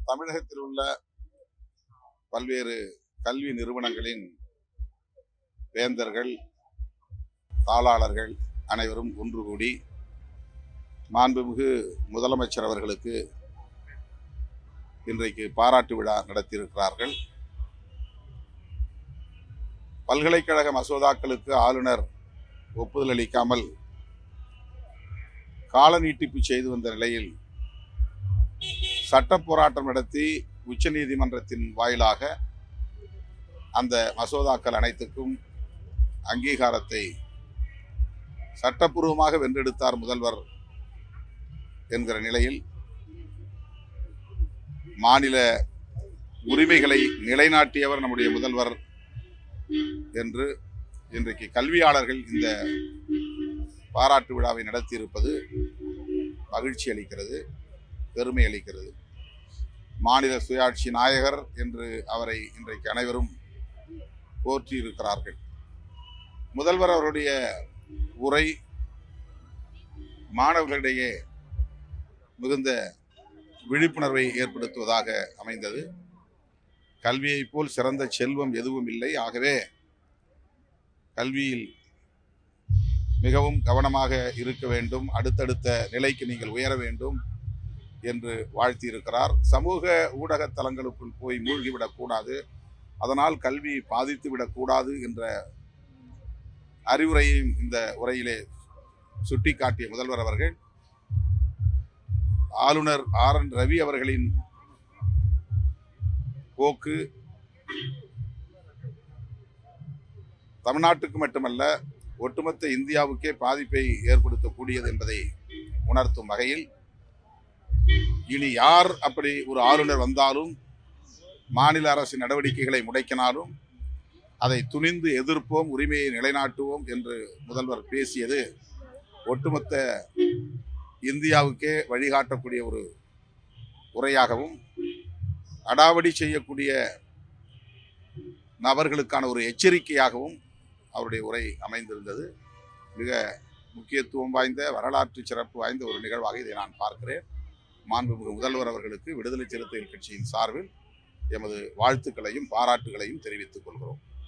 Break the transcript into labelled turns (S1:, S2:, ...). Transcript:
S1: தமிழகத்தில் உள்ள பல்வேறு கல்வி நிறுவனங்களின் வேந்தர்கள், தாளாளர்கள் அனைவரும் ஒன்று கூடி மாண்புமிகு முதலமைச்சர் அவர்களுக்கு இன்றைக்கு பாராட்டு விழா நடத்தியிருக்கிறார்கள். பல்கலைக்கழக மசோதாக்களுக்கு ஆளுநர் ஒப்புதல் அளிக்காமல் கால நீட்டிப்பு செய்து வந்த நிலையில் சட்ட போராட்டம் நடத்தி உச்சநீதிமன்றத்தின் வாயிலாக அந்த மசோதாக்கள் அனைத்துக்கும் அங்கீகாரத்தை சட்டப்பூர்வமாக வென்றெடுத்தார் முதல்வர் என்கிற நிலையில் மாநில உரிமைகளை நிலைநாட்டியவர் நம்முடைய முதல்வர் என்று இன்றைக்கு கல்வியாளர்கள் இந்த பாராட்டு விழாவை நடத்தியிருப்பது மகிழ்ச்சி அளிக்கிறது, பெருமை அளிக்கிறது. மாநில சுயாட்சி நாயகர் என்று அவரை இன்றைக்கு அனைவரும் போற்றி இருக்கிறார்கள். முதல்வர் அவருடைய உரை மாணவர்களிடையே மிகுந்த விழிப்புணர்வை ஏற்படுத்துவதாக அமைந்தது. கல்வியைப் போல் சிறந்த செல்வம் எதுவும் இல்லை. ஆகவே கல்வியில் மிகவும் கவனமாக இருக்க வேண்டும், அடுத்தடுத்த நிலைக்கு நீங்கள் உயர வேண்டும் என்று வாழ்த்தியிருக்கிறார். சமூக ஊடக தளங்களுக்குள் போய் மூழ்கிவிடக்கூடாது, அதனால் கல்வி பாதித்து விடக்கூடாது என்ற அறிவுரையையும் இந்த உரையிலே சுட்டிக்காட்டிய முதல்வர் அவர்கள் ஆளுநர் RN ரவி அவர்களின் போக்கு தமிழ்நாட்டுக்கு மட்டுமல்ல ஒட்டுமொத்த இந்தியாவுக்கே பாதிப்பை ஏற்படுத்தக்கூடியது என்பதை உணர்த்தும் வகையில் இனி யார் அப்படி ஒரு ஆளுநர் வந்தாலும், மாநில அரசின் நடவடிக்கைகளை முடக்கினாலும் அதை துணிந்து எதிர்ப்போம், உரிமையை நிலைநாட்டுவோம் என்று முதல்வர் பேசியது ஒட்டுமொத்த இந்தியாவுக்கே வழிகாட்டக்கூடிய ஒரு உரையாகவும், அடாவடி செய்யக்கூடிய நபர்களுக்கான ஒரு எச்சரிக்கையாகவும் அவருடைய உரை அமைந்திருந்தது. மிக முக்கியத்துவம் வாய்ந்த, வரலாற்று சிறப்பு வாய்ந்த ஒரு நிகழ்வாக இதை நான் பார்க்கிறேன். மாண்புமிகு முதல்வர் அவர்களுக்கு விடுதலை சிறுத்தைகள் கட்சியின் சார்பில் எமது வாழ்த்துக்களையும் பாராட்டுகளையும் தெரிவித்துக் கொள்கிறோம்.